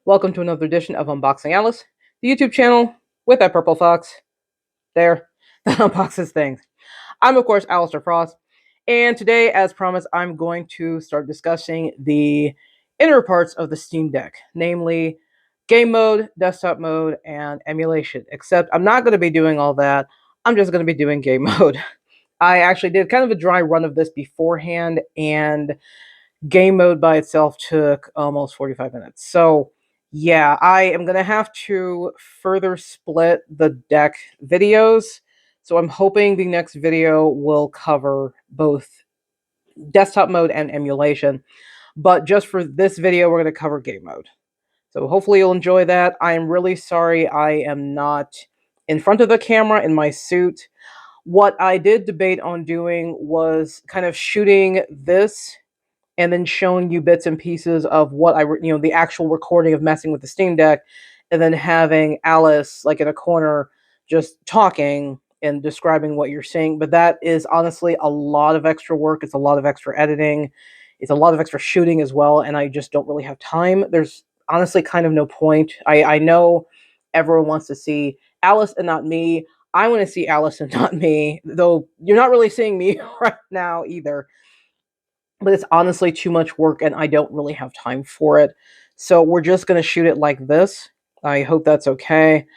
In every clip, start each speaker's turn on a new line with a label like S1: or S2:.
S1: Welcome to another edition of Unboxing Alice, the YouTube channel with that purple fox there that unboxes things. I'm, of course, Alistair Frost, and today, as promised, I'm going to start discussing the inner parts of the Steam Deck, namely game mode, desktop mode, and emulation. Except I'm not going to be doing all that. I'm just going to be doing game mode. I actually did kind of a dry run of this beforehand, and game mode by itself took almost 45 minutes. So yeah, I am going to have to further split the deck videos. So I'm hoping the next video will cover both desktop mode and emulation. But just for this video, we're going to cover game mode. So hopefully you'll enjoy that. I am really sorry I am not in front of the camera in my suit. What I did debate on doing was kind of shooting this and then showing you bits and pieces of what the actual recording of messing with the Steam Deck, and then having Alyss like in a corner just talking and describing what you're seeing. But that is honestly a lot of extra work. It's a lot of extra editing. It's a lot of extra shooting as well, and I just don't really have time. There's honestly kind of no point. I know everyone wants to see Alyss and not me. I want to see Alyss and not me, though you're not really seeing me right now either, but it's honestly too much work and I don't really have time for it. So we're just going to shoot it like this. I hope that's okay.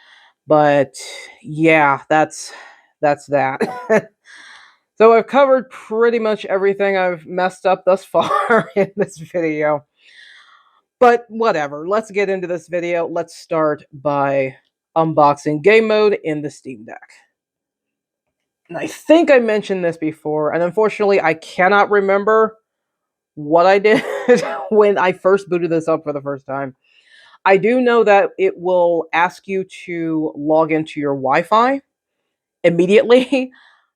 S1: But yeah, that's that. So I've covered pretty much everything I've messed up thus far in this video. But whatever, let's get into this video. Let's start by unboxing game mode in the Steam Deck. And I think I mentioned this before, and unfortunately I cannot remember what I did when I first booted this up for the first time. I do know that it will ask you to log into your Wi-Fi immediately,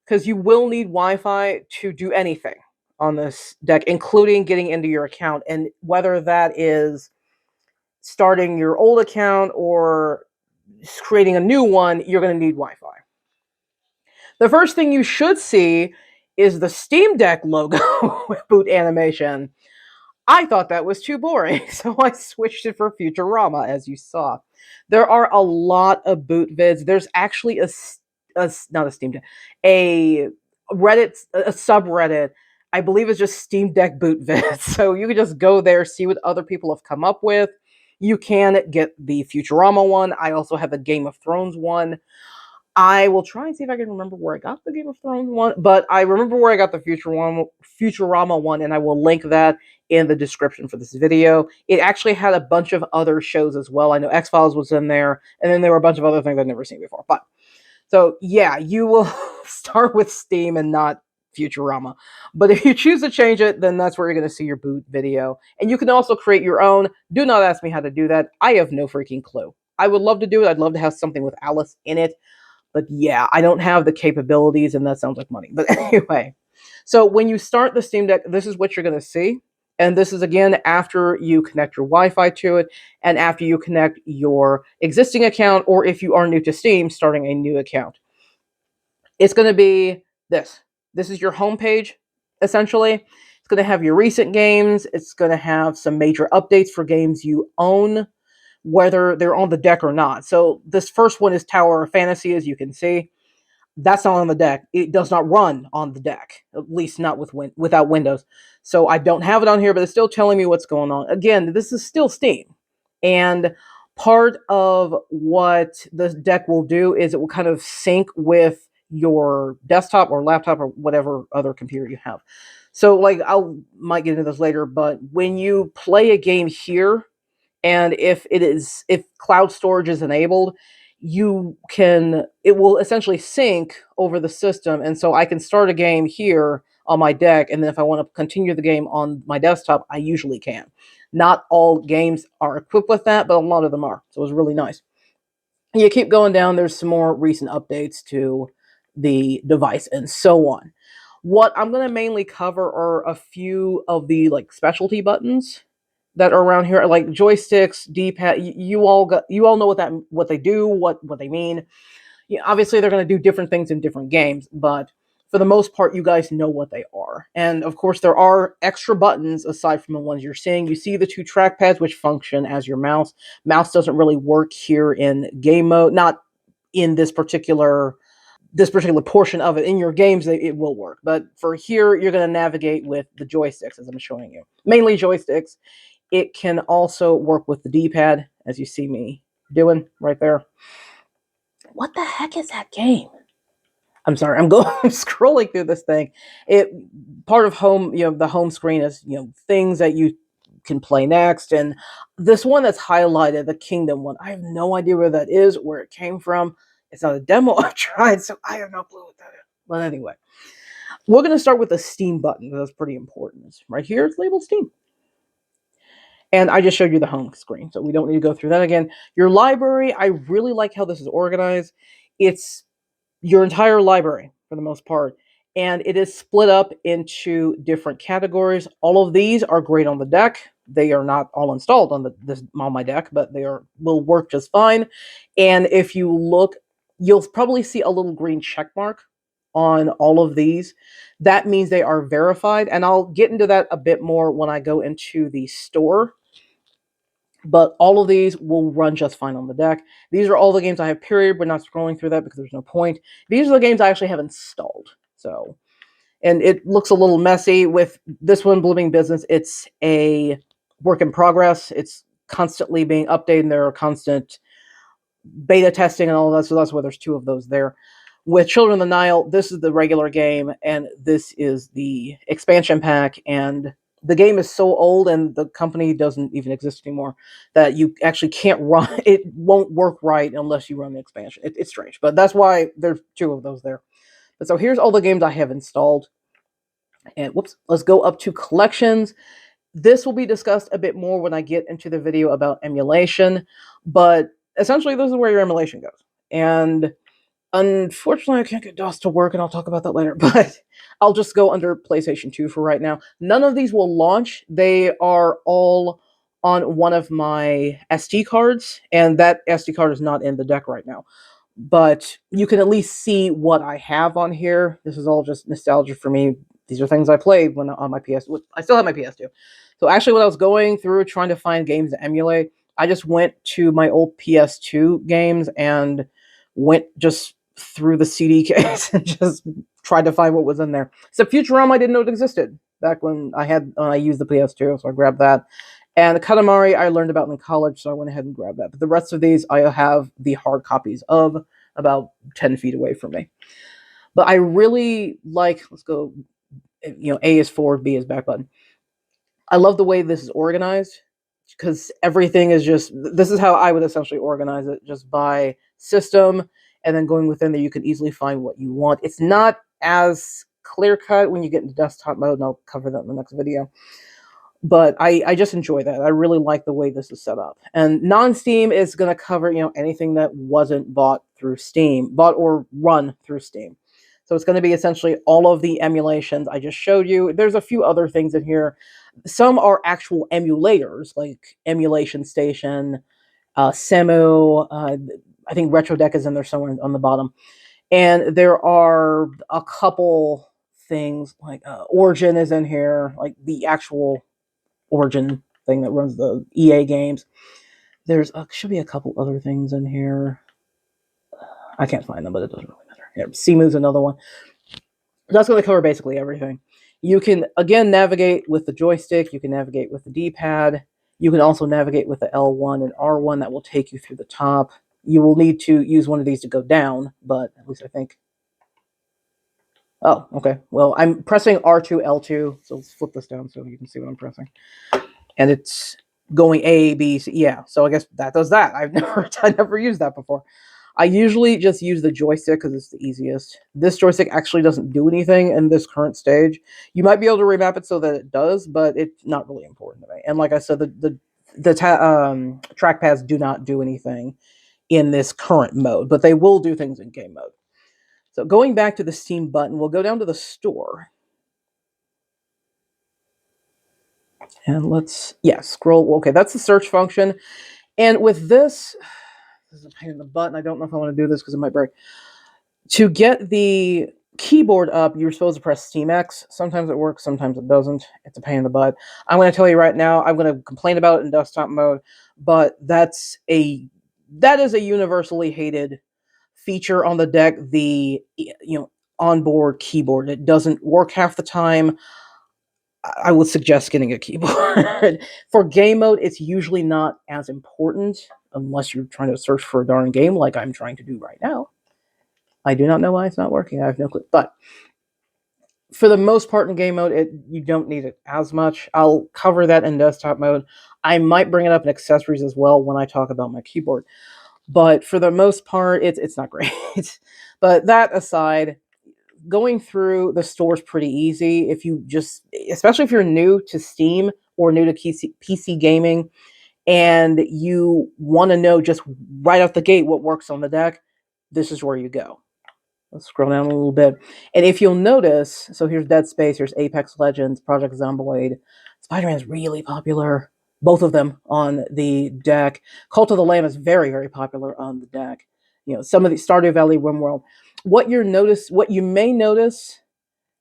S1: because you will need Wi-Fi to do anything on this deck, including getting into your account. And whether that is starting your old account or creating a new one, you're going to need Wi-Fi. The first thing you should see is the Steam Deck logo with boot animation. I thought that was too boring, so I switched it for Futurama, as you saw. There are a lot of boot vids. There's actually not a Steam Deck, a Reddit, a subreddit, I believe it's just Steam Deck boot vids. So you can just go there, see what other people have come up with. You can get the Futurama one. I also have a Game of Thrones one. I will try and see if I can remember where I got the Game of Thrones one, but I remember where I got the Futurama one, and I will link that in the description for this video. It actually had a bunch of other shows as well. I know X-Files was in there, and then there were a bunch of other things I've never seen before. But so yeah, you will start with Steam and not Futurama. But if you choose to change it, then that's where you're going to see your boot video. And you can also create your own. Do not ask me how to do that. I have no freaking clue. I would love to do it. I'd love to have something with Alyss in it. But yeah, I don't have the capabilities, and that sounds like money. But anyway, so when you start the Steam Deck, this is what you're going to see. And this is, again, after you connect your Wi-Fi to it and after you connect your existing account, or if you are new to Steam, starting a new account. It's going to be this. This is your home page, essentially. It's going to have your recent games. It's going to have some major updates for games you own, whether they're on the deck or not. So this first one is Tower of Fantasy, as you can see. That's not on the deck. It does not run on the deck, at least not without Windows. So I don't have it on here, but it's still telling me what's going on. Again, this is still Steam. And part of what the deck will do is it will kind of sync with your desktop or laptop or whatever other computer you have. So like might get into this later, but when you play a game here, and if cloud storage is enabled, it will essentially sync over the system. And so I can start a game here on my deck, and then if I want to continue the game on my desktop, I usually can. Not all games are equipped with that, but a lot of them are. So it was really nice. You keep going down, there's some more recent updates to the device and so on. What I'm going to mainly cover are a few of the specialty buttons that are around here, like joysticks, D-pad. You all know what they do, what they mean. Yeah, obviously they're going to do different things in different games, but for the most part, you guys know what they are. And of course, there are extra buttons aside from the ones you're seeing. You see the two trackpads, which function as your mouse. Mouse doesn't really work here in game mode, not in this particular portion of it. In your games, it will work. But for here, you're going to navigate with the joysticks, as I'm showing you. Mainly joysticks. It can also work with the D-pad, as you see me doing right there. What the heck is that game? I'm sorry, I'm scrolling through this thing. It part of home, the home screen is, things that you can play next. And this one that's highlighted, the Kingdom one, I have no idea where that is, where it came from. It's not a demo I've tried, so I have no clue what that is. But anyway, we're going to start with the Steam button. That's pretty important. It's right here, it's labeled Steam. And I just showed you the home screen, so we don't need to go through that again. Your library, I really like how this is organized. It's your entire library for the most part, and it is split up into different categories. All of these are great on the deck. They are not all installed on my deck, but will work just fine. And if you look, you'll probably see a little green check mark on all of these. That means they are verified, and I'll get into that a bit more when I go into the store. But all of these will run just fine on the deck. These are all the games I have, period. We're not scrolling through that because there's no point. These are the games I actually have installed. So, and it looks a little messy with this one, Blooming Business. It's a work in progress. It's constantly being updated, and there are constant beta testing and all that. So that's why there's two of those there. With Children of the Nile, this is the regular game, and this is the expansion pack. And the game is so old, and the company doesn't even exist anymore, that you actually can't run. It won't work right unless you run the expansion. It's strange, but that's why there's two of those there. But so here's all the games I have installed. And whoops, let's go up to collections. This will be discussed a bit more when I get into the video about emulation, but essentially this is where your emulation goes. And unfortunately, I can't get DOS to work, and I'll talk about that later, but I'll just go under PlayStation 2 for right now. None of these will launch. They are all on one of my SD cards, and that SD card is not in the deck right now. But you can at least see what I have on here. This is all just nostalgia for me. These are things I played when on my PS. I still have my PS2. So actually, when I was going through trying to find games to emulate, I just went to my old PS2 games and went just through the CD case and just tried to find what was in there. So Futurama, I didn't know it existed back when I used the PS2, so I grabbed that. And the Katamari I learned about in college, so I went ahead and grabbed that. But the rest of these I have the hard copies of, about 10 feet away from me. But I really like, let's go, A is forward, B is back button. I love the way this is organized, because everything is this is how I would essentially organize it, just by system, and then going within there, you can easily find what you want. It's not as clear cut when you get into desktop mode, and I'll cover that in the next video. But I just enjoy that. I really like the way this is set up. And non-Steam is going to cover, anything that wasn't bought or run through Steam. So it's going to be essentially all of the emulations I just showed you. There's a few other things in here. Some are actual emulators, like Emulation Station, Semu. I think Retro Deck is in there somewhere on the bottom. And there are a couple things like Origin is in here, like the actual Origin thing that runs the EA games. There's should be a couple other things in here. I can't find them, but it doesn't really matter. Yeah, Semu's another one. That's going to cover basically everything. You can, again, navigate with the joystick. You can navigate with the D-pad. You can also navigate with the L1 and R1. That will take you through the top. You will need to use one of these to go down, but at least I think. Oh, okay. Well, I'm pressing R2, L2, so let's flip this down so you can see what I'm pressing. And it's going A, B, C. Yeah, so I guess that does that. I never used that before. I usually just use the joystick because it's the easiest. This joystick actually doesn't do anything in this current stage. You might be able to remap it so that it does, but it's not really important to me. And like I said, the trackpads do not do anything in this current mode, but they will do things in game mode. So going back to the Steam button, we'll go down to the store. And let's, scroll. Okay, that's the search function. And with this is a pain in the butt, and I don't know if I want to do this because it might break. To get the keyboard up, you're supposed to press Steam X. Sometimes it works, sometimes it doesn't. It's a pain in the butt. I'm going to tell you right now, I'm going to complain about it in desktop mode, but that is a universally hated feature on the deck. The onboard keyboard, it doesn't work half the time. I would suggest getting a keyboard. For game mode, it's usually not as important unless you're trying to search for a darn game like I'm trying to do right now. I do not know why it's not working. I have no clue. But for the most part in game mode, you don't need it as much. I'll cover that in desktop mode. I might bring it up in accessories as well when I talk about my keyboard. But for the most part, it's not great. But that aside, going through the store is pretty easy. If you just, especially if you're new to Steam or new to PC gaming, and you want to know just right out the gate what works on the deck, this is where you go. Let's scroll down a little bit. And if you'll notice, so here's Dead Space, here's Apex Legends, Project Zomboid. Spider-Man's really popular. Both of them on the deck. Cult of the Lamb is very, very popular on the deck. Some of the Stardew Valley, RimWorld. What you may notice,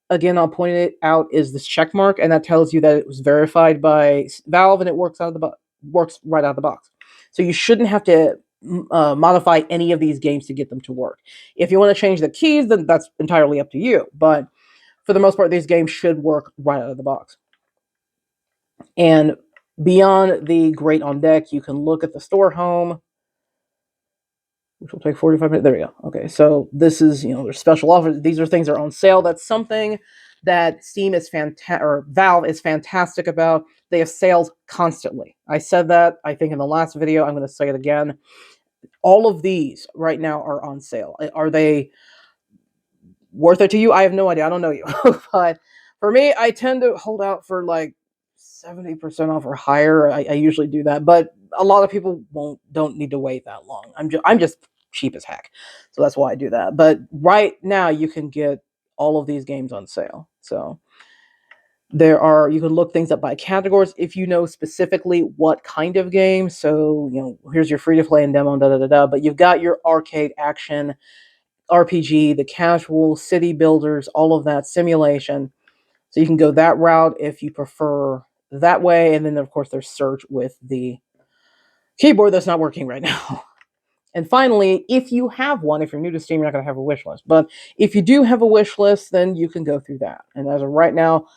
S1: again, I'll point it out, is this check mark, and that tells you that it was verified by Valve and it works right out of the box. So you shouldn't have to modify any of these games to get them to work. If you want to change the keys, then that's entirely up to you. But for the most part, these games should work right out of the box. And beyond the great on deck, you can look at the store home, which will take 45 minutes. There we go. Okay, so this is, there's special offers. These are things that are on sale. That's something that Steam is fantastic, or Valve is fantastic about. They have sales constantly. I said that, I think, in the last video. I'm going to say it again. All of these right now are on sale. Are they worth it to you? I have no idea. I don't know you. But for me, I tend to hold out for like 70% off or higher. I usually do that. But a lot of people don't need to wait that long. I'm just cheap as heck. So that's why I do that. But right now you can get all of these games on sale. So you can look things up by categories if you know specifically what kind of game. So, here's your free to play and demo, but you've got your arcade action, RPG, the casual, city builders, all of that, simulation. So you can go that route if you prefer that way. And then, of course, there's search with the keyboard that's not working right now. And finally, if you have one, if you're new to Steam, you're not going to have a wish list. But if you do have a wish list, then you can go through that. And as of right now,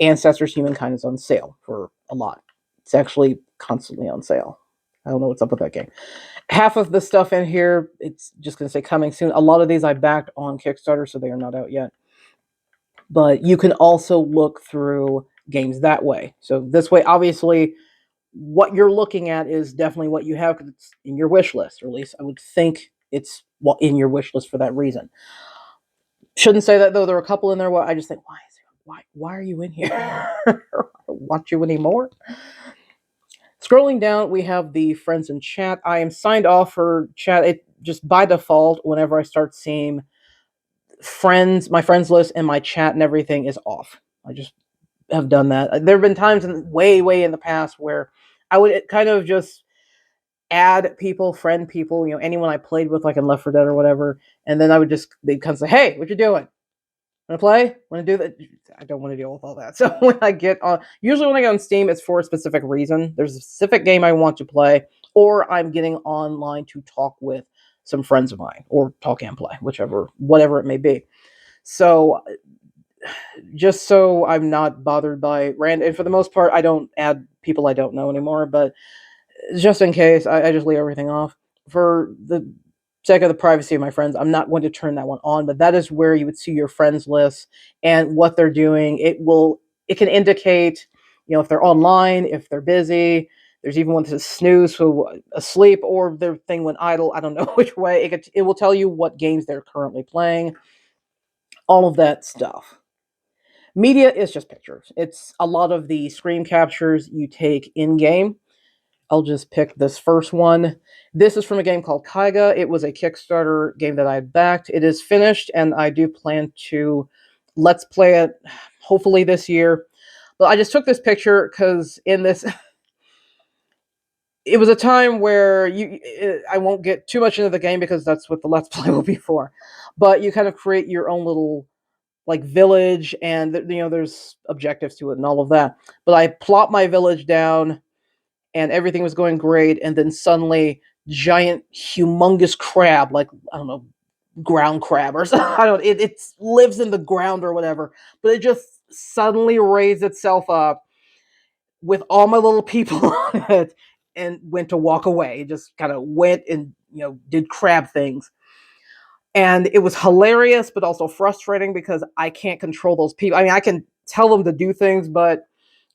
S1: Ancestors Humankind is on sale for a lot. It's actually constantly on sale. I don't know what's up with that game. Half of the stuff in here, it's just going to say coming soon. A lot of these I backed on Kickstarter, so they are not out yet. But you can also look through games that way. So this way, obviously, what you're looking at is definitely what you have, because it's in your wish list, or at least I would think it's in your wish list for that reason. Shouldn't say that, though. There are a couple in there where I just think, why are you in here? I don't want you anymore. Scrolling down, we have the friends and chat. I am signed off for chat. It just by default, whenever I start seeing my friends list and my chat and everything is off. I just have done that. There have been times way in the past where I would kind of just add people, friend people, anyone I played with, like in Left 4 Dead or whatever, and then they'd come say, "Hey, what you doing? Want to play? Want to do that?" I don't want to deal with all that. So usually when I get on Steam, it's for a specific reason. There's a specific game I want to play, or I'm getting online to talk with some friends of mine, or talk and play, whatever it may be. So just so I'm not bothered by and for the most part, I don't add people I don't know anymore. But just in case, I just leave everything off for the sake of the privacy of my friends. I'm not going to turn that one on, but that is where you would see your friends list and what they're doing. It can indicate, if they're online, if they're busy. There's even one that says snooze, so asleep, or their thing went idle. I don't know which way. It will tell you what games they're currently playing. All of that stuff. Media is just pictures. It's a lot of the screen captures you take in game. I'll just pick this first one. This is from a game called Kaiga. It was a Kickstarter game that I backed. It is finished, and I do plan to let's play it hopefully this year. But I just took this picture because in this, it was a time where I won't get too much into the game because that's what the let's play will be for. But you kind of create your own little like village, and there's objectives to it and all of that. But I plopped my village down, and everything was going great, and then suddenly giant, humongous crab, like I don't know, ground crab or something. I don't. It lives in the ground or whatever, but it just suddenly raised itself up with all my little people on it and went to walk away. It just kind of went and did crab things. And it was hilarious, but also frustrating because I can't control those people. I mean, I can tell them to do things, but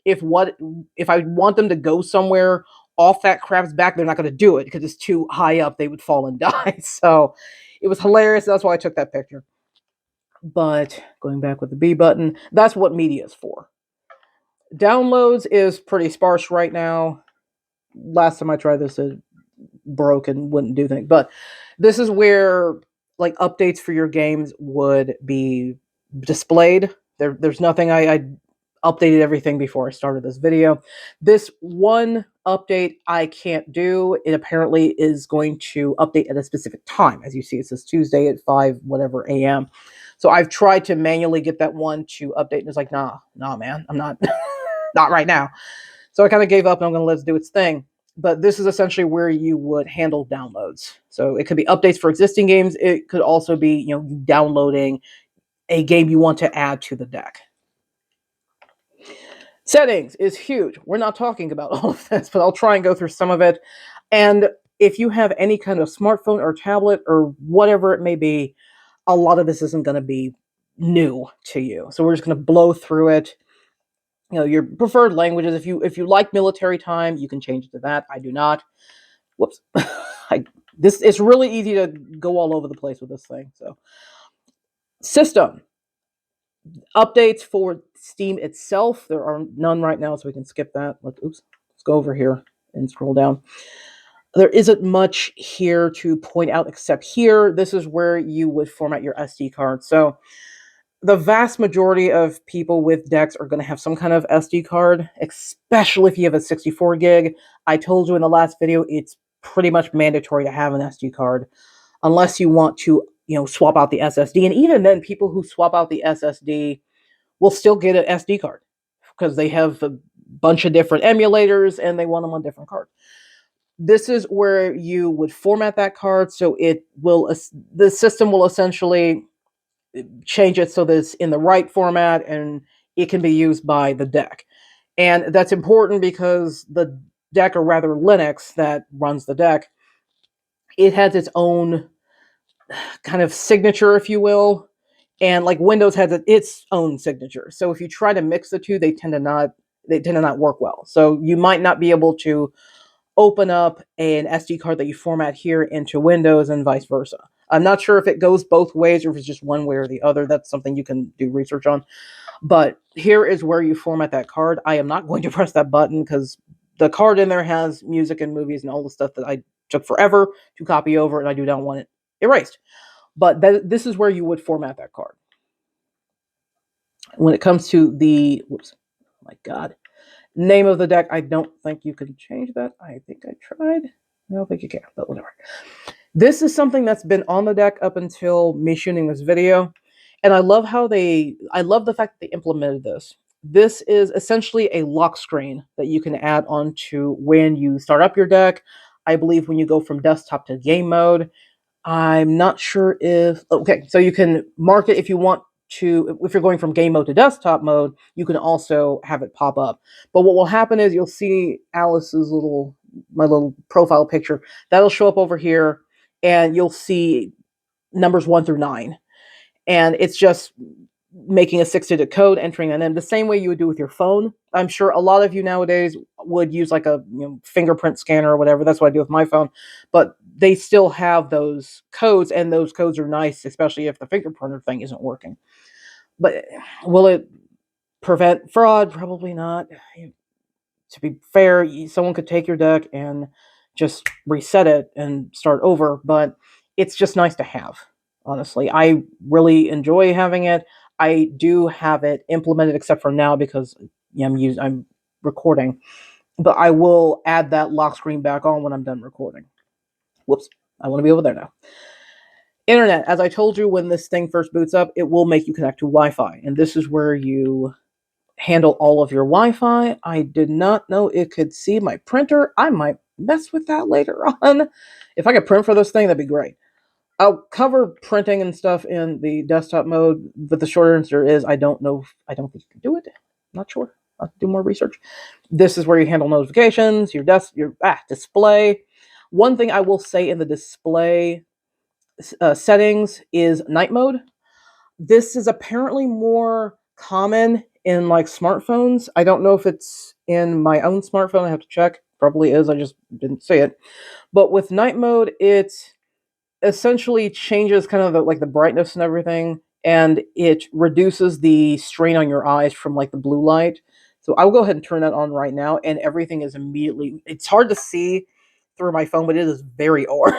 S1: if what if I want them to go somewhere off that crab's back, they're not going to do it because it's too high up. They would fall and die. So it was hilarious. That's why I took that picture. But going back with the B button, that's what media is for. Downloads is pretty sparse right now. Last time I tried this, it broke and wouldn't do things. But this is where like updates for your games would be displayed. There's nothing. I updated everything before I started this video. This one update I can't do. It apparently is going to update at a specific time. As you see, it says Tuesday at 5 whatever a.m. So I've tried to manually get that one to update, and it's like, nah, man, I'm not, not right now. So I kind of gave up, and I'm going to let it do its thing. But this is essentially where you would handle downloads. So it could be updates for existing games. It could also be, you downloading a game you want to add to the deck. Settings is huge. We're not talking about all of this, but I'll try and go through some of it. And if you have any kind of smartphone or tablet or whatever it may be, a lot of this isn't going to be new to you. So we're just going to blow through it. Your preferred languages. If you like military time, you can change it to that. I do not. Whoops. It's really easy to go all over the place with this thing. So system updates for Steam itself. There are none right now, so we can skip that. Let's go over here and scroll down. There isn't much here to point out except here. This is where you would format your SD card. So the vast majority of people with decks are going to have some kind of SD card, especially if you have a 64 gig. I told you in the last video, it's pretty much mandatory to have an SD card unless you want to, swap out the SSD. And even then, people who swap out the SSD will still get an SD card because they have a bunch of different emulators and they want them on different cards. This is where you would format that card, so the system will essentially change it so that it's in the right format and it can be used by the deck. And that's important because the deck, or rather Linux that runs the deck, it has its own kind of signature, if you will. And like Windows has its own signature. So if you try to mix the two, they tend to not work well. So you might not be able to open up an SD card that you format here into Windows and vice versa. I'm not sure if it goes both ways or if it's just one way or the other. That's something you can do research on. But here is where you format that card. I am not going to press that button because the card in there has music and movies and all the stuff that I took forever to copy over, and I do not want it erased. But this is where you would format that card. When it comes to the, whoops, oh my God, name of the deck, I don't think you can change that. I think I tried. I don't think you can, but whatever. This is something that's been on the deck up until me shooting this video. And I love the fact that they implemented this. This is essentially a lock screen that you can add onto when you start up your deck. I believe when you go from desktop to game mode. I'm not sure if, okay, so you can mark it if you want to, if you're going from game mode to desktop mode, you can also have it pop up. But what will happen is you'll see Alyss's my little profile picture. That'll show up over here, and you'll see numbers 1 through 9. And it's just making a 6-digit code, entering that in the same way you would do with your phone. I'm sure a lot of you nowadays would use like a fingerprint scanner or whatever. That's what I do with my phone. But they still have those codes, and those codes are nice, especially if the fingerprinter thing isn't working. But will it prevent fraud? Probably not. To be fair, someone could take your deck and just reset it and start over, but it's just nice to have. Honestly, I really enjoy having it. I do have it implemented, except for now because I'm recording. But I will add that lock screen back on when I'm done recording. Whoops, I want to be over there now. Internet, as I told you, when this thing first boots up, it will make you connect to Wi-Fi, and this is where you handle all of your Wi-Fi. I did not know it could see my printer. I might mess with that later on. If I could print for this thing, that'd be great. I'll cover printing and stuff in the desktop mode, but the short answer is I don't know. I don't think you can do it. Not sure. I'll do more research. This is where you handle notifications, your display. One thing I will say in the display settings is night mode. This is apparently more common in like smartphones. I don't know if it's in my own smartphone. I have to check. Probably is. I just didn't see it. But with night mode, it essentially changes kind of like the brightness and everything, and it reduces the strain on your eyes from like the blue light. So I will go ahead and turn that on right now, and everything is immediately. It's hard to see through my phone, but it is very orange.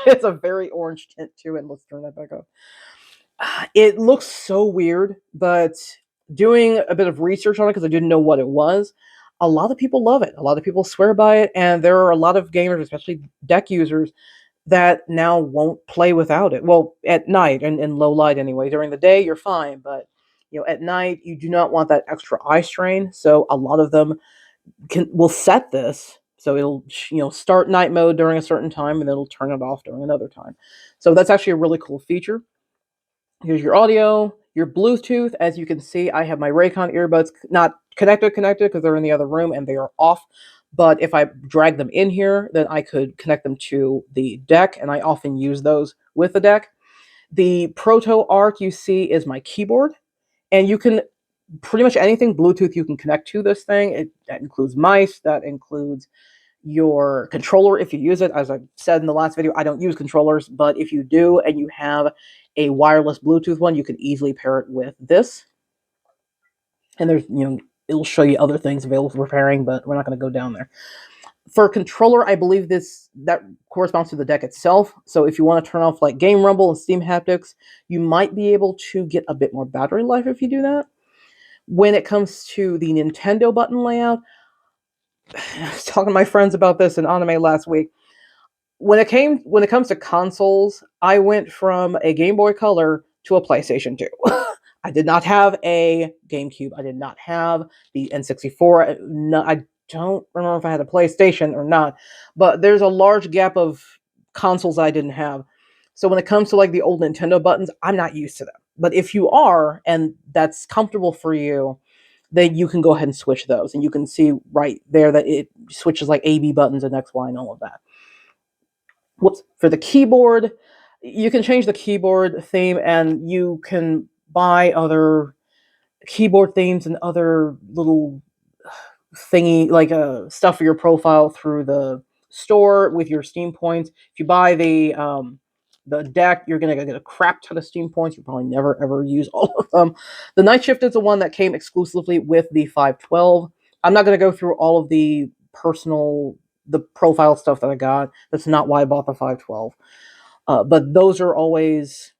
S1: It's a very orange tint to it. Let's turn that back up. It looks so weird, but doing a bit of research on it because I didn't know what it was, a lot of people love it. A lot of people swear by it, and there are a lot of gamers, especially deck users, that now won't play without it. Well, at night and in low light anyway. During the day, you're fine, but at night you do not want that extra eye strain. So a lot of them will set this so it'll start night mode during a certain time and it'll turn it off during another time. So that's actually a really cool feature. Here's your audio, your Bluetooth. As you can see, I have my Raycon earbuds not connected because they're in the other room and they are off. But if I drag them in here, then I could connect them to the deck, and I often use those with the deck. The Proto Arc you see is my keyboard, and you can pretty much anything Bluetooth you can connect to this thing. That includes mice, that includes your controller if you use it. As I said in the last video, I don't use controllers, but if you do and you have a wireless Bluetooth one, you can easily pair it with this. And there's, it'll show you other things available for pairing, but we're not going to go down there. For controller, I believe that corresponds to the deck itself. So if you want to turn off like Game Rumble and Steam Haptics, you might be able to get a bit more battery life if you do that. When it comes to the Nintendo button layout, I was talking to my friends about this in anime last week. When it comes to consoles, I went from a Game Boy Color to a PlayStation 2. I did not have a GameCube. I did not have the N64. No, I don't remember if I had a PlayStation or not, but there's a large gap of consoles I didn't have. So when it comes to like the old Nintendo buttons, I'm not used to them. But if you are, and that's comfortable for you, then you can go ahead and switch those. And you can see right there that it switches like AB buttons and X, Y, and all of that. Whoops. For the keyboard, you can change the keyboard theme, and you can buy other keyboard themes and other little thingy like stuff for your profile through the store with your Steam points. If you buy the deck, you're gonna get a crap ton of Steam points. You probably never ever use all of them. The Night Shift is the one that came exclusively with the 512. I'm not gonna go through all of the profile stuff that I got. That's not why I bought the 512. But those are always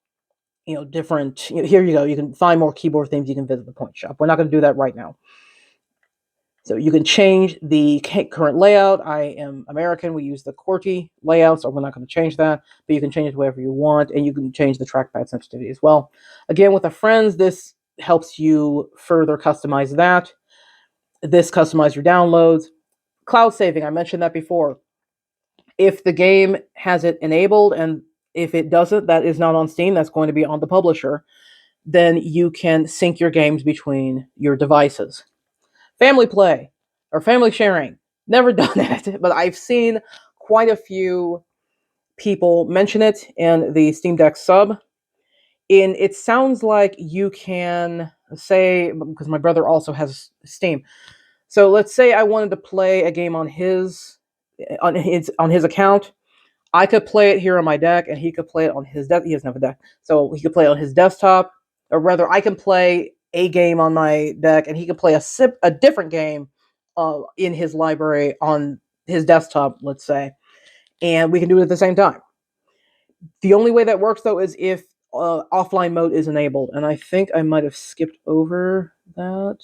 S1: different. Here you go. You can find more keyboard themes. You can visit the point shop. We're not going to do that right now. So you can change the current layout. I am American. We use the QWERTY layout, so we're not going to change that. But you can change it whatever you want, and you can change the trackpad sensitivity as well. Again, with the friends, this helps you further customize that. This customize your downloads. Cloud saving, I mentioned that before. If the game has it enabled, and if it doesn't, that is not on Steam, that's going to be on the publisher, then you can sync your games between your devices. Family play or family sharing. Never done it, but I've seen quite a few people mention it in the Steam Deck sub. It sounds like you can say, because my brother also has Steam. So let's say I wanted to play a game on his account. I could play it here on my deck, and he could play it on his deck. He doesn't have a deck, so he could play it on his desktop, or rather, I can play a game on my deck, and he can play a different game in his library on his desktop, let's say, and we can do it at the same time. The only way that works, though, is if offline mode is enabled, and I think I might have skipped over that.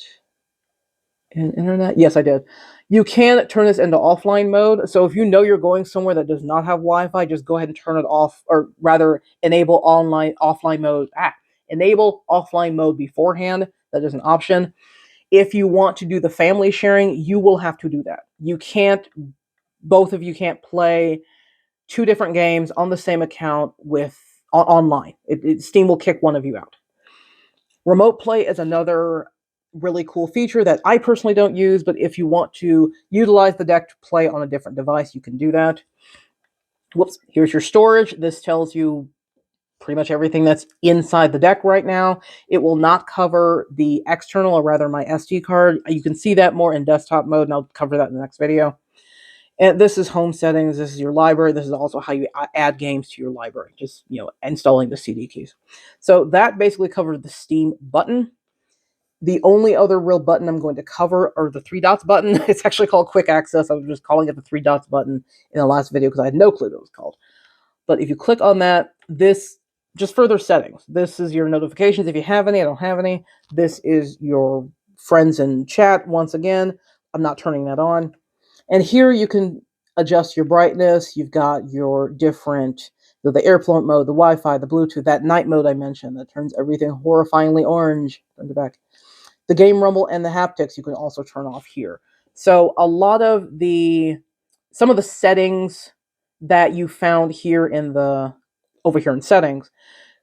S1: And internet? Yes, I did. You can turn this into offline mode. So if you know you're going somewhere that does not have Wi-Fi, just go ahead and turn it off, or rather enable offline mode. Enable offline mode beforehand. That is an option. If you want to do the family sharing, you will have to do that. You can't, both of you can't play two different games on the same account with online. Steam will kick one of you out. Remote play is another really cool feature that I personally don't use, but if you want to utilize the deck to play on a different device, you can do that. Whoops, here's your storage. This tells you pretty much everything that's inside the deck right now. It will not cover the external, or rather my SD card. You can see that more in desktop mode, and I'll cover that in the next video. And this is home settings. This is your library. This is also how you add games to your library. Just, installing the CD keys. So that basically covers the Steam button. The only other real button I'm going to cover are the three dots button. It's actually called Quick Access. I was just calling it the three dots button in the last video because I had no clue what it was called. But if you click on that, this just further settings. This is your notifications if you have any. I don't have any. This is your friends and chat. Once again, I'm not turning that on. And here you can adjust your brightness. You've got your different, the airflow mode, the Wi-Fi, the Bluetooth, that night mode I mentioned that turns everything horrifyingly orange. Turn it back. The game rumble and the haptics you can also turn off here. So a lot of some of the settings that you found here over here in settings,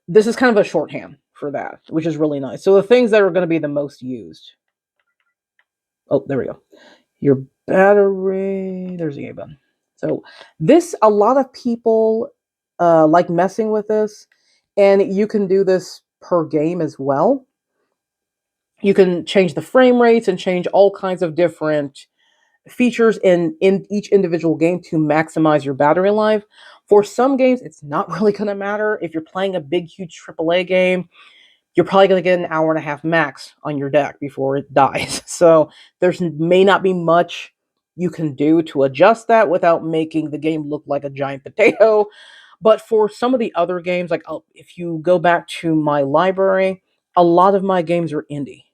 S1: this is kind of a shorthand for that, which is really nice. So the things that are going to be the most used. Oh, there we go. Your battery. There's the A button. So a lot of people like messing with this, and you can do this per game as well. You can change the frame rates and change all kinds of different features in each individual game to maximize your battery life. For some games, it's not really going to matter. If you're playing a big, huge AAA game, you're probably going to get an hour and a half max on your deck before it dies. So there's may not be much you can do to adjust that without making the game look like a giant potato. But for some of the other games, like if you go back to my library, a lot of my games are indie.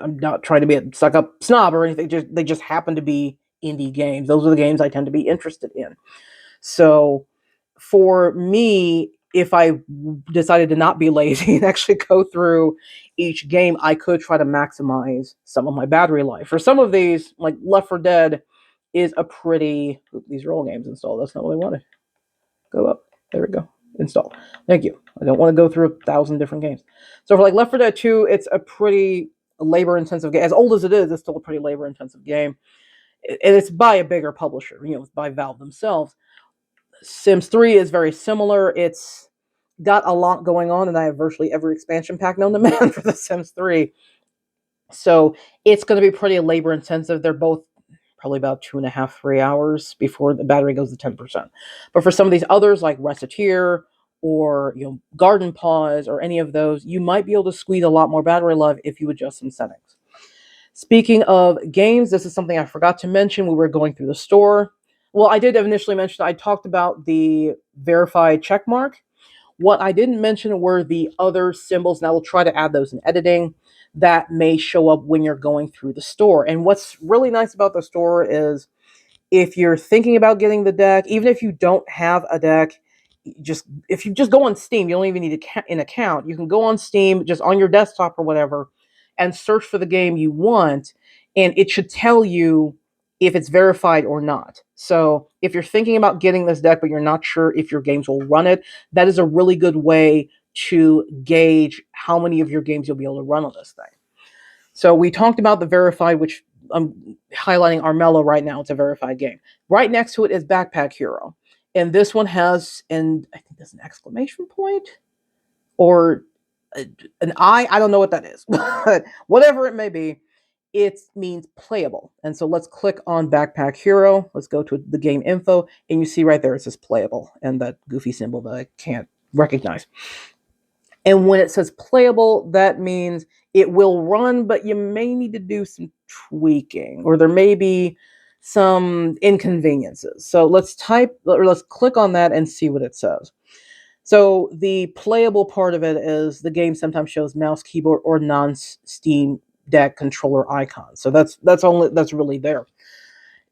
S1: I'm not trying to be a suck up snob or anything. They just happen to be indie games. Those are the games I tend to be interested in. So for me, if I decided to not be lazy and actually go through each game, I could try to maximize some of my battery life. For some of these, like Left 4 Dead, is a pretty. These are all games installed. That's not what I wanted. Go up. There we go. Install. Thank you. I don't want to go through 1,000 different games. So for like Left 4 Dead 2, it's a pretty labor-intensive game. As old as it is, it's still a pretty labor-intensive game. And it's by a bigger publisher. It's by Valve themselves. Sims 3 is very similar. It's got a lot going on, and I have virtually every expansion pack known to man for The Sims 3. So it's going to be pretty labor-intensive. They're both probably about 2.5, 3 hours before the battery goes to 10%. But for some of these others, like Recettear or Garden Paws or any of those, you might be able to squeeze a lot more battery life if you adjust some settings. Speaking of games, this is something I forgot to mention. We were going through the store. Well, I did initially mention, I talked about the verified check mark. What I didn't mention were the other symbols, and I will try to add those in editing, that may show up when you're going through the store. And what's really nice about the store is if you're thinking about getting the deck, even if you don't have a deck, if you just go on Steam, you don't even need an account. You can go on Steam, just on your desktop or whatever, and search for the game you want, and it should tell you if it's verified or not. So if you're thinking about getting this deck, but you're not sure if your games will run it, that is a really good way to gauge how many of your games you'll be able to run on this thing. So we talked about the verified, which I'm highlighting Armello right now. It's a verified game. Right next to it is Backpack Hero. And this one has, and I think there's an exclamation point or an I. I don't know what that is, but whatever it may be, it means playable. And so let's click on Backpack Hero. Let's go to the game info, and you see right there it says playable and that goofy symbol that I can't recognize. And when it says playable, that means it will run, but you may need to do some tweaking, or there may be some inconveniences. So let's click on that and see what it says. So the playable part of it is the game sometimes shows mouse, keyboard, or non-Steam deck controller icon. So that's really there.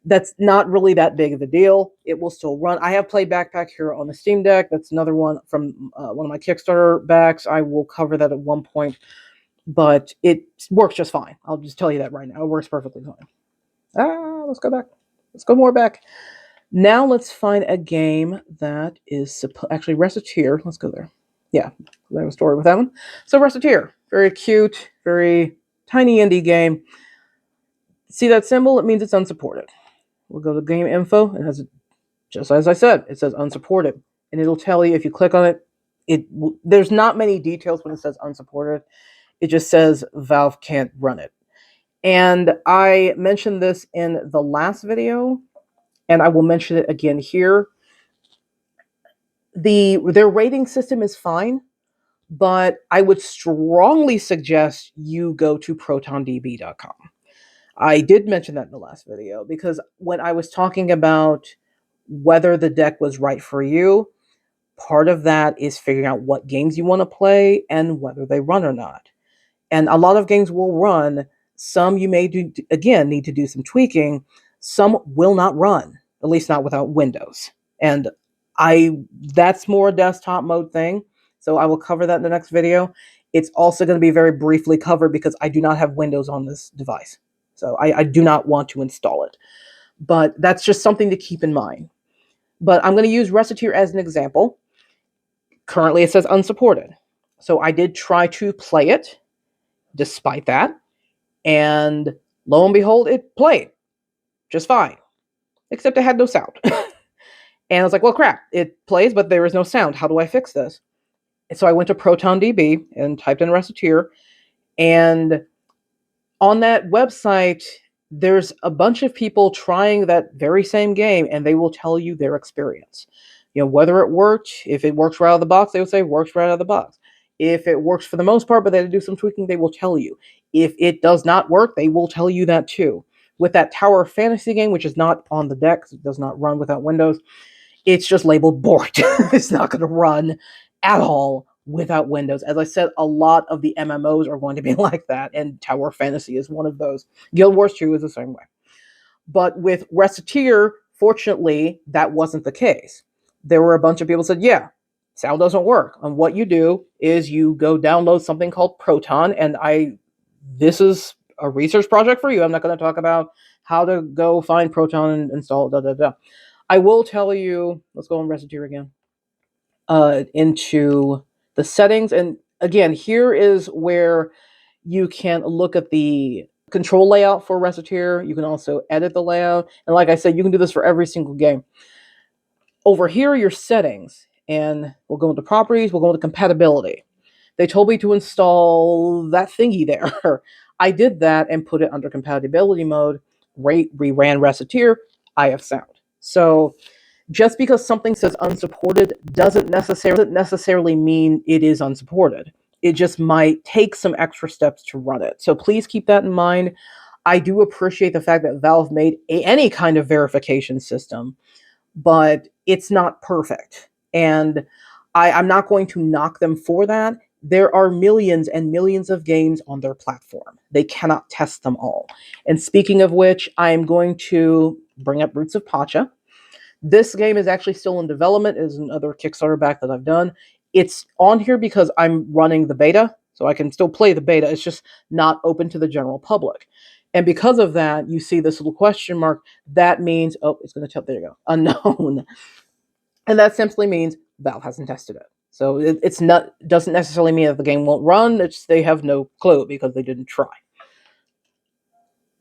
S1: That's not really that big of a deal. It will still run. I have played Backpack Hero on the Steam Deck. That's another one from one of my Kickstarter backs. I will cover that at one point, but it works just fine. I'll just tell you that right now. It works perfectly fine. Let's go back. Let's go more back. Now let's find a game that is actually Reciteer. Let's go there. Yeah, I have a story with that one. So Reciteer, very cute, very tiny indie game. See that symbol? It means it's unsupported. We'll go to game info. It has, just as I said, it says unsupported, and it'll tell you if you click on it. There's not many details when it says unsupported. It just says Valve can't run it. And I mentioned this in the last video, and I will mention it again here. Their rating system is fine, but I would strongly suggest you go to protondb.com. I did mention that in the last video because when I was talking about whether the deck was right for you, part of that is figuring out what games you want to play and whether they run or not. And a lot of games will run. Some you may do, again, need to do some tweaking. Some will not run, at least not without Windows. And that's more a desktop mode thing. So I will cover that in the next video. It's also going to be very briefly covered because I do not have Windows on this device. So I do not want to install it. But that's just something to keep in mind. But I'm going to use Reciteer as an example. Currently it says unsupported. So I did try to play it despite that. And lo and behold, it played just fine. Except it had no sound. And I was like, well, crap, it plays, but there is no sound. How do I fix this? And so I went to ProtonDB and typed in Reciteer. And on that website, there's a bunch of people trying that very same game, and they will tell you their experience. You know, whether it worked, if it works right out of the box, they would say works right out of the box. If it works for the most part, but they had to do some tweaking, they will tell you. If it does not work, they will tell you that too. With that Tower Fantasy game, which is not on the deck, it does not run without Windows, it's just labeled board. It's not going to run at all without Windows. As I said, a lot of the MMOs are going to be like that, and Tower Fantasy is one of those. Guild Wars 2 is the same way. But with Reciteer, fortunately, that wasn't the case. There were a bunch of people who said, yeah, sound doesn't work. And what you do is you go download something called Proton, and this is a research project for you. I'm not going to talk about how to go find Proton and install it, I will tell you, let's go on Reciteer again, into the settings. And again, here is where you can look at the control layout for Reciteer. You can also edit the layout. And like I said, you can do this for every single game. Over here are your settings. And we'll go into properties, we'll go into compatibility. They told me to install that thingy there. I did that and put it under compatibility mode. Reran Reciteer, I have sound. So just because something says unsupported doesn't necessarily mean it is unsupported. It just might take some extra steps to run it. So please keep that in mind. I do appreciate the fact that Valve made any kind of verification system, but it's not perfect. And I'm not going to knock them for that. There are millions and millions of games on their platform. They cannot test them all. And speaking of which, I am going to bring up Roots of Pacha. This game is actually still in development. It is another Kickstarter back that I've done. It's on here because I'm running the beta, so I can still play the beta. It's just not open to the general public. And because of that, you see this little question mark. That means, oh, it's going to tell, there you go, unknown. And that simply means Valve hasn't tested it. So it's not, doesn't necessarily mean that the game won't run. It's they have no clue because they didn't try.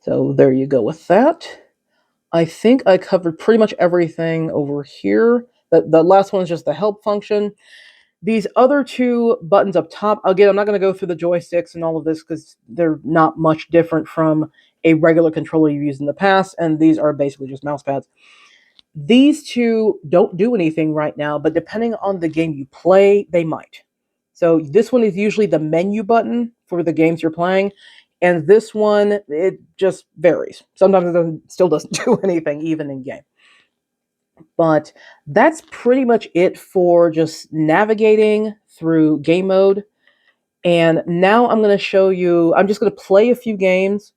S1: So there you go with that. I think I covered pretty much everything over here. The last one is just the help function. These other two buttons up top, again, I'm not going to go through the joysticks and all of this because they're not much different from a regular controller you've used in the past, and these are basically just mouse pads. These two don't do anything right now, but depending on the game you play, they might. So this one is usually the menu button for the games you're playing, and this one, it just varies. Sometimes it still doesn't do anything, even in game. But that's pretty much it for just navigating through game mode. And now I'm going to show you, I'm just going to play a few games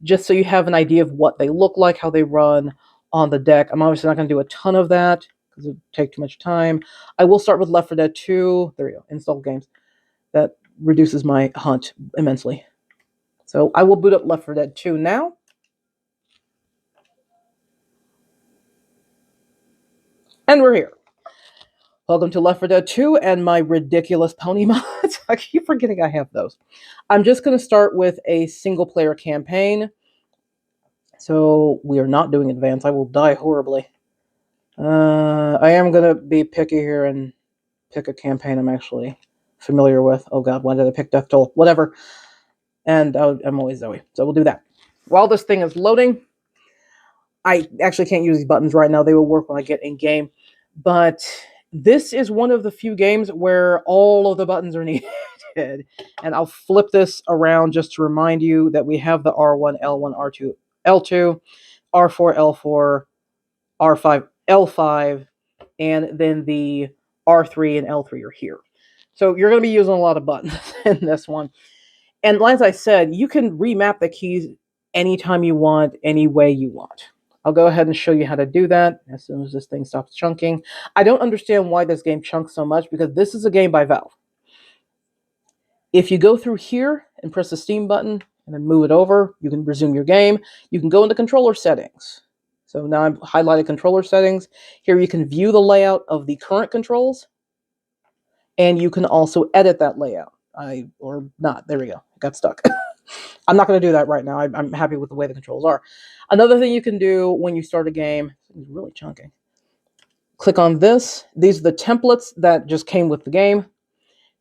S1: just so you have an idea of what they look like, how they run on the deck. I'm obviously not going to do a ton of that because it would take too much time. I will start with Left 4 Dead 2. There we go, install games. That reduces my hunt immensely. So I will boot up Left 4 Dead 2 now. And we're here. Welcome to Left 4 Dead 2 and my ridiculous pony mods. I keep forgetting I have those. I'm just going to start with a single player campaign. So we are not doing advanced. I will die horribly. I am going to be picky here and pick a campaign I'm actually familiar with. Oh god, why did I pick Death Toll? Whatever. And I'm always Zoe. So we'll do that. While this thing is loading, I actually can't use these buttons right now. They will work when I get in game. But this is one of the few games where all of the buttons are needed. And I'll flip this around just to remind you that we have the R1, L1, R2, L2, R4, L4, R5, L5, and then the R3 and L3 are here. So you're going to be using a lot of buttons in this one. And as I said, you can remap the keys anytime you want, any way you want. I'll go ahead and show you how to do that as soon as this thing stops chunking. I don't understand why this game chunks so much because this is a game by Valve. If you go through here and press the Steam button and then move it over, you can resume your game. You can go into controller settings. So now I've highlighted controller settings. Here you can view the layout of the current controls, and you can also edit that layout. Or not. There we go. I got stuck. I'm not going to do that right now. I'm happy with the way the controls are. Another thing you can do when you start a game, it's really chunky. Click on this. These are the templates that just came with the game.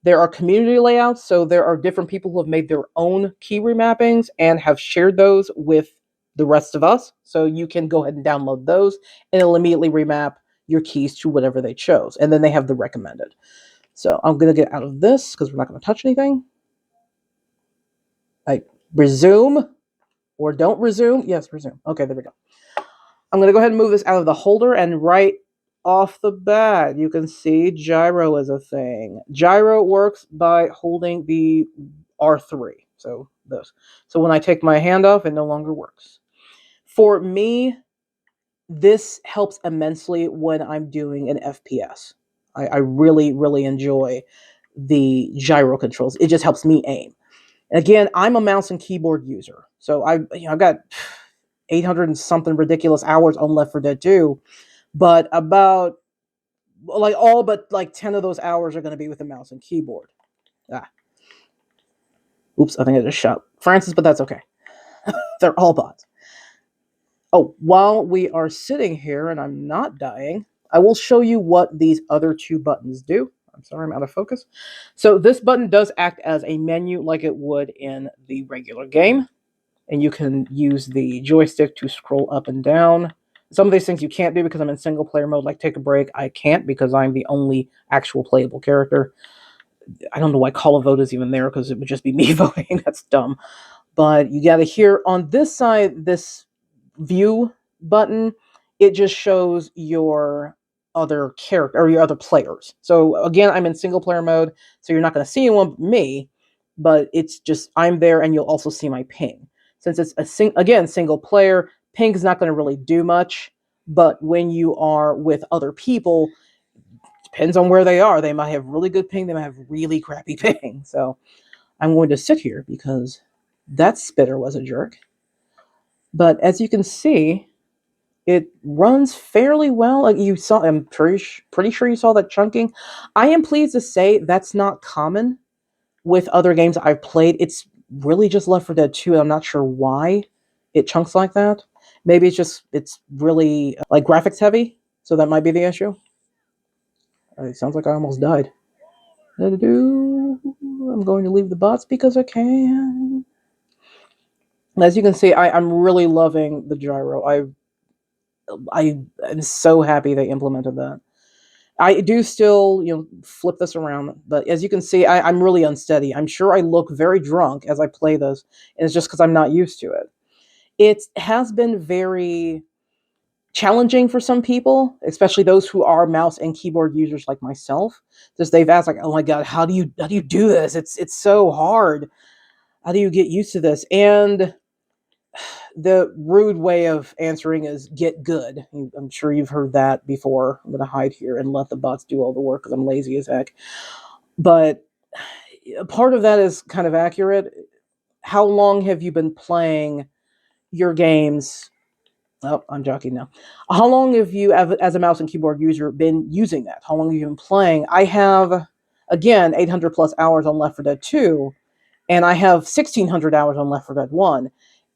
S1: There are community layouts, so there are different people who have made their own key remappings and have shared those with the rest of us. So you can go ahead and download those, and it'll immediately remap your keys to whatever they chose. And then they have the recommended. So I'm going to get out of this because we're not going to touch anything. I resume or don't resume. Yes, resume. Okay, there we go. I'm going to go ahead and move this out of the holder, and right off the bat, you can see gyro is a thing. Gyro works by holding the R3. So this. So when I take my hand off, it no longer works. For me, this helps immensely when I'm doing an FPS. I really, really enjoy the gyro controls. It just helps me aim. And again, I'm a mouse and keyboard user. So I've got 800 and something ridiculous hours on Left 4 Dead 2, but about all but 10 of those hours are going to be with the mouse and keyboard. Oops, I think I just shot Francis, but that's okay. They're all bots. Oh, while we are sitting here and I'm not dying, I will show you what these other two buttons do. I'm sorry, I'm out of focus. So this button does act as a menu like it would in the regular game. And you can use the joystick to scroll up and down. Some of these things you can't do because I'm in single player mode, like take a break. I can't because I'm the only actual playable character. I don't know why Call a Vote is even there because it would just be me voting. That's dumb. But you got to hear on this side, this view button, it just shows your other character or your other players. So again, I'm in single player mode, so you're not going to see anyone but me, but it's just I'm there, and you'll also see my ping. Since it's again single player, ping is not going to really do much. But when you are with other people, depends on where they are. They might have really good ping, they might have really crappy ping. So I'm going to sit here because that spitter was a jerk. But as you can see, it runs fairly well. Like you saw, I'm pretty sure you saw that chunking. I am pleased to say that's not common with other games I've played. It's really just Left 4 Dead 2, and I'm not sure why it chunks like that. Maybe it's really graphics heavy, so that might be the issue. It sounds like I almost died. I'm going to leave the bots because I can. As you can see, I'm really loving the gyro. I am so happy they implemented that. I do still, flip this around, but as you can see, I'm really unsteady. I'm sure I look very drunk as I play this, and it's just because I'm not used to it. It has been very challenging for some people, especially those who are mouse and keyboard users like myself. Just they've asked like, "Oh my god, how do you do this? It's so hard. How do you get used to this?" And the rude way of answering is get good. I'm sure you've heard that before. I'm going to hide here and let the bots do all the work because I'm lazy as heck. But part of that is kind of accurate. How long have you been playing your games? Oh, I'm joking now. How long have you, as a mouse and keyboard user, been using that? How long have you been playing? I have, again, 800 plus hours on Left 4 Dead 2, and I have 1,600 hours on Left 4 Dead 1.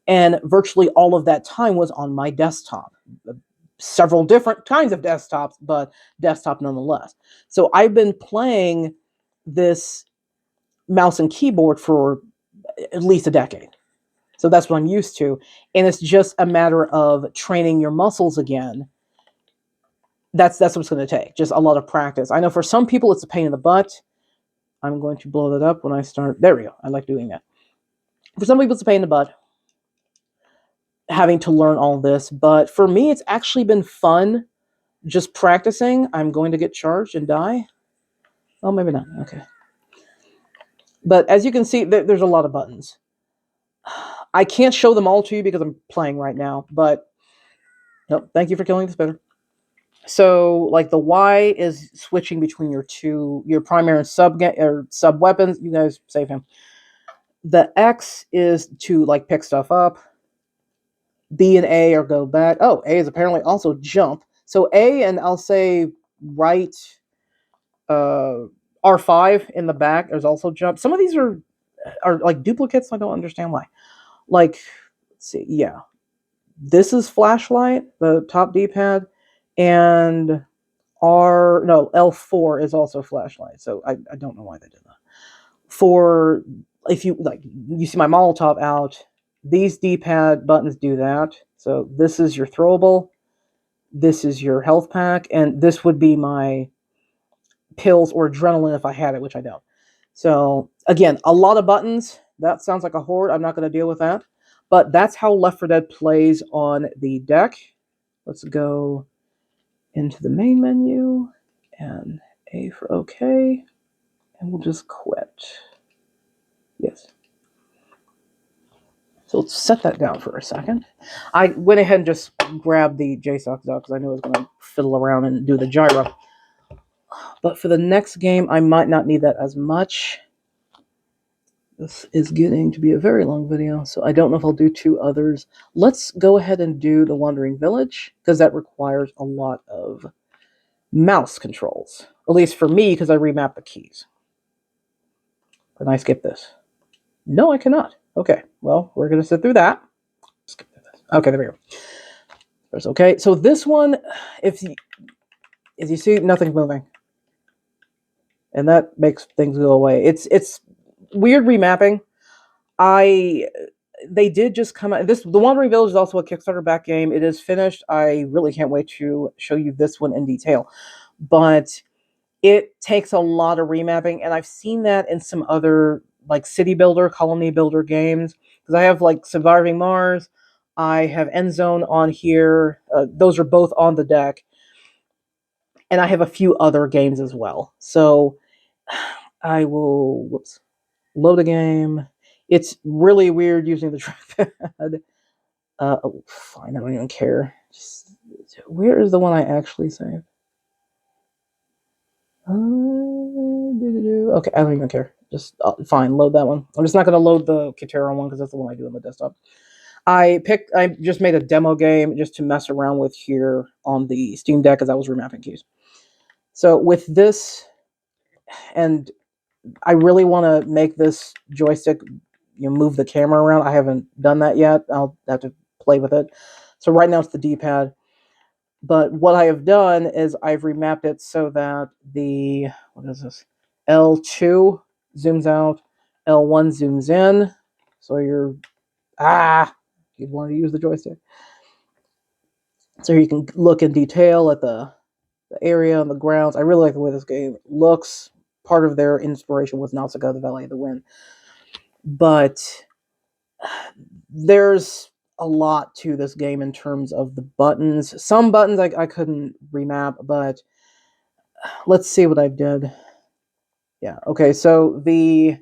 S1: And virtually all of that time was on my desktop. Several different kinds of desktops, but desktop nonetheless. So I've been playing this mouse and keyboard for at least a decade. So that's what I'm used to. And it's just a matter of training your muscles again. That's what it's going to take. Just a lot of practice. I know for some people it's a pain in the butt. I'm going to blow that up when I start. There we go. I like doing that. For some people it's a pain in the butt having to learn all this. But for me, it's actually been fun just practicing. I'm going to get charged and die. Oh, maybe not. Okay. But as you can see, there's a lot of buttons. I can't show them all to you because I'm playing right now. But nope, thank you for killing the spitter. So, like the Y is switching between your primary and sub weapons. You guys save him. The X is to like pick stuff up. B and A are go back. Oh, A is apparently also jump. So A and I'll say right, R5 in the back. There's also jump. Some of these are like duplicates. I don't understand why. Like, let's see. Yeah, this is flashlight, the top D-pad, and L4 is also flashlight. So I don't know why they did that. For if you like, you see my Molotov out. These D-pad buttons do that. So this is your throwable. This is your health pack, and this would be my pills or adrenaline if I had it, which I don't. So again, a lot of buttons. That sounds like a horde. I'm not going to deal with that. But that's how Left 4 Dead plays on the deck. Let's go into the main menu and A for OK. And we'll just quit. Yes. So let's set that down for a second. I went ahead and just grabbed the JSOC out because I knew I was going to fiddle around and do the gyro. But for the next game, I might not need that as much. This is getting to be a very long video, so I don't know if I'll do two others. Let's go ahead and do the Wandering Village, because that requires a lot of mouse controls. At least for me, because I remapped the keys. Can I skip this? No, I cannot. Okay, well, we're going to sit through that. Skip this. Okay, there we go. There's okay. So this one, as you see, nothing's moving. And that makes things go away. It's weird remapping. They did just come out. The Wandering Village is also a Kickstarter back game. It is finished. I really can't wait to show you this one in detail. But it takes a lot of remapping, and I've seen that in some other like city builder, colony builder games. Because I have like Surviving Mars, I have End Zone on here. Those are both on the deck, and I have a few other games as well. So I will load a game. It's really weird using the trackpad. Oh, fine, I don't even care. Where is the one I actually saved? Okay, I don't even care. Just fine, load that one. I'm just not going to load the Kitara one because that's the one I do on the desktop. I just made a demo game just to mess around with here on the Steam Deck as I was remapping keys. So with this, and I really want to make this joystick, move the camera around. I haven't done that yet. I'll have to play with it. So right now it's the D-pad. But what I have done is I've remapped it so that what is this? L2 zooms out, L1 zooms in. So you'd want to use the joystick. So you can look in detail at the area and the grounds. I really like the way this game looks. Part of their inspiration was Nausicaa, the Valley of the Wind. But there's a lot to this game in terms of the buttons. Some buttons I couldn't remap, but let's see what I did. Yeah, okay, so the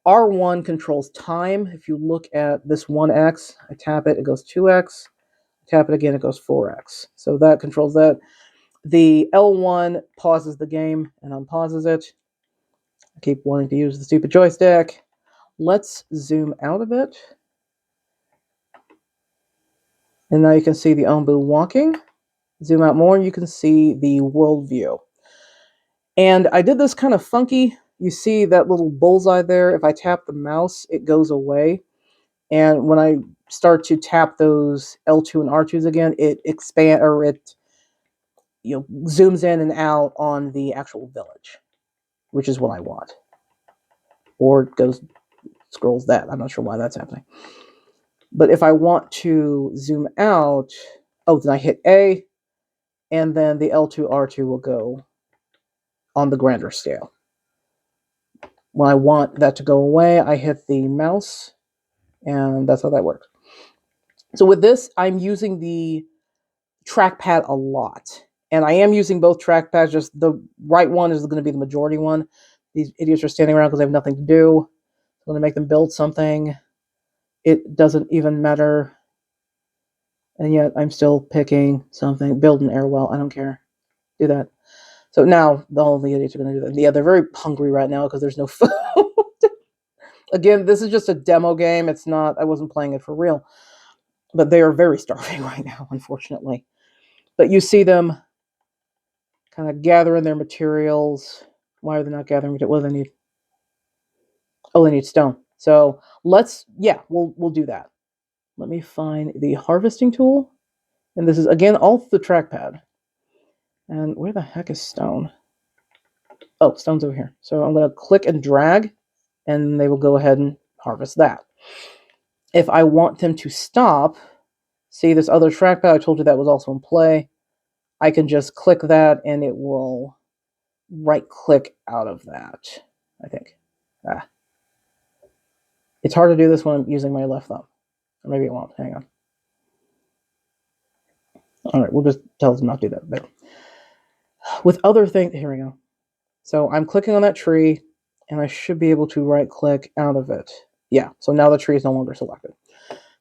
S1: R1 controls time. If you look at this 1x, I tap it, it goes 2x. Tap it again, it goes 4x. So that controls that. The L1 pauses the game and unpauses it. I keep wanting to use the stupid joystick. Let's zoom out a bit. And now you can see the Ombu walking. Zoom out more and you can see the world view. And I did this kind of funky. You see that little bullseye there? If I tap the mouse, it goes away. And when I start to tap those L2 and R2s again, it zooms in and out on the actual village, which is what I want. Or it scrolls that. I'm not sure why that's happening. But if I want to zoom out, then I hit A, and then the L2, R2 will go on the grander scale. When I want that to go away, I hit the mouse, and that's how that works. So with this, I'm using the trackpad a lot. And I am using both trackpads, just the right one is going to be the majority one. These idiots are standing around because they have nothing to do. I'm going to make them build something. It doesn't even matter. And yet I'm still picking something. Build an air well. I don't care. Do that. So now all the idiots are going to do that. Yeah, they're very hungry right now because there's no food. Again, this is just a demo game. It's not, I wasn't playing it for real. But they are very starving right now, unfortunately. But you see them kind of gathering their materials. Why are they not gathering materials? What do they need? Oh, they need stone. So we'll do that. Let me find the harvesting tool. And this is, again, all the trackpad. And where the heck is stone? Oh, stone's over here. So I'm going to click and drag, and they will go ahead and harvest that. If I want them to stop, see this other trackpad, I told you that was also in play. I can just click that, and it will right-click out of that, I think. It's hard to do this when I'm using my left thumb. Or maybe it won't. Hang on. All right, we'll just tell them not to do that. There. With other things, here we go. So I'm clicking on that tree, and I should be able to right-click out of it. Yeah, so now the tree is no longer selected.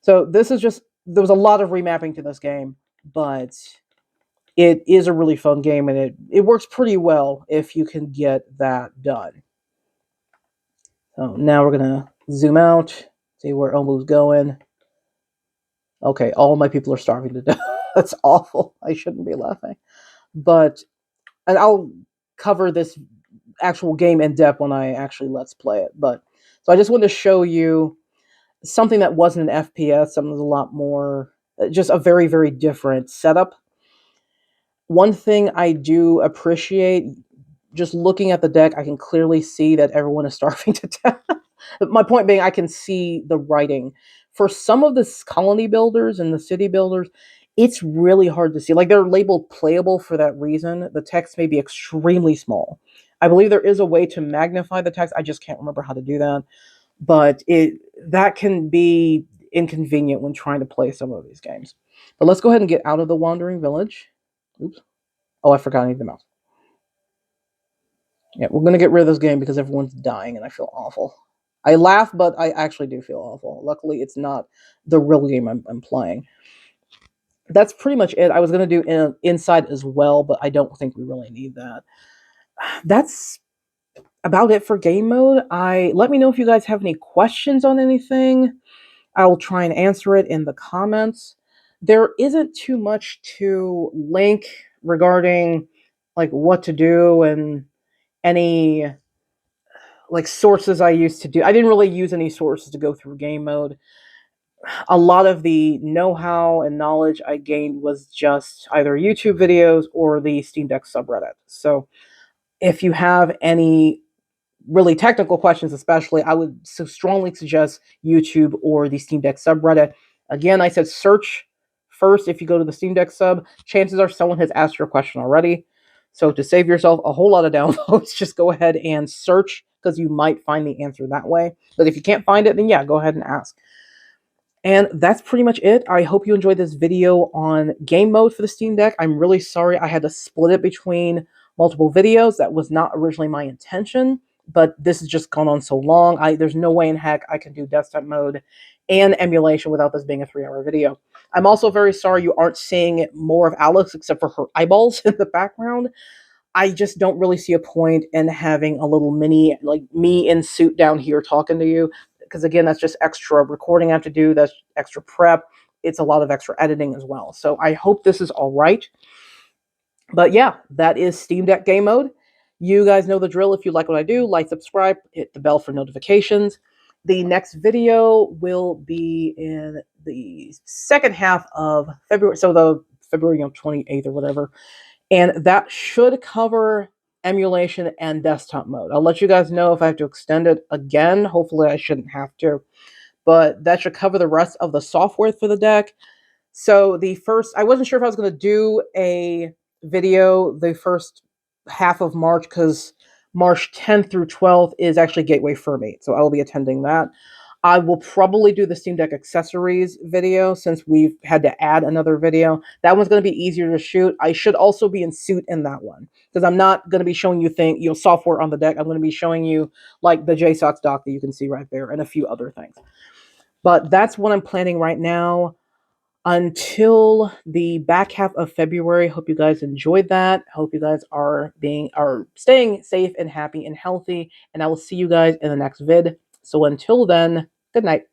S1: So this is just, there was a lot of remapping to this game, but it is a really fun game, and it works pretty well if you can get that done. So now we're going to zoom out, see where Ombu's going. Okay, all my people are starving to death. That's awful. I shouldn't be laughing. And I'll cover this actual game in depth when I actually let's play it. So I just wanted to show you something that wasn't an FPS, something that was a lot more, just a very, very different setup. One thing I do appreciate, just looking at the deck, I can clearly see that everyone is starving to death. My point being, I can see the writing. For some of the colony builders and the city builders, it's really hard to see. Like, they're labeled playable for that reason. The text may be extremely small. I believe there is a way to magnify the text. I just can't remember how to do that. But that can be inconvenient when trying to play some of these games. But let's go ahead and get out of the Wandering Village. Oops. Oh, I forgot I need the mouse. Yeah, we're going to get rid of this game because everyone's dying and I feel awful. I laugh, but I actually do feel awful. Luckily, it's not the real game I'm playing. That's pretty much it. I was going to do Inside as well, but I don't think we really need that. That's about it for game mode. Let me know if you guys have any questions on anything. I will try and answer it in the comments. There isn't too much to link regarding like what to do and any like sources I used to do. I didn't really use any sources to go through game mode. A lot of the know-how and knowledge I gained was just either YouTube videos or the Steam Deck subreddit. So if you have any really technical questions, especially, I would so strongly suggest YouTube or the Steam Deck subreddit. Again, I said search first. If you go to the Steam Deck sub, chances are someone has asked your question already. So to save yourself a whole lot of downloads, just go ahead and search because you might find the answer that way. But if you can't find it, then yeah, go ahead and ask. And that's pretty much it. I hope you enjoyed this video on game mode for the Steam Deck. I'm really sorry I had to split it between multiple videos. That was not originally my intention, but this has just gone on so long. There's no way in heck I can do desktop mode and emulation without this being a 3-hour video. I'm also very sorry you aren't seeing more of Alyss except for her eyeballs in the background. I just don't really see a point in having a little mini, like me in suit down here talking to you. Because again, that's just extra recording I have to do, that's extra prep. It's a lot of extra editing as well. So I hope this is all right. But yeah, that is Steam Deck game mode. You guys know the drill. If you like what I do, like, subscribe, hit the bell for notifications. The next video will be in the second half of February. So the February 28th or whatever. And that should cover emulation and desktop mode. I'll let you guys know if I have to extend it again. Hopefully I shouldn't have to. But that should cover the rest of the software for the deck. So I wasn't sure if I was going to do a video the first half of March because March 10th through 12th is actually Gateway Furmate. So I will be attending that. I will probably do the Steam Deck accessories video since we've had to add another video. That one's going to be easier to shoot. I should also be in suit in that one because I'm not going to be showing you software on the deck. I'm going to be showing you like the JSOX dock that you can see right there and a few other things. But that's what I'm planning right now until the back half of February. Hope you guys enjoyed that. Hope you guys are staying safe and happy and healthy. And I will see you guys in the next vid. So until then, good night.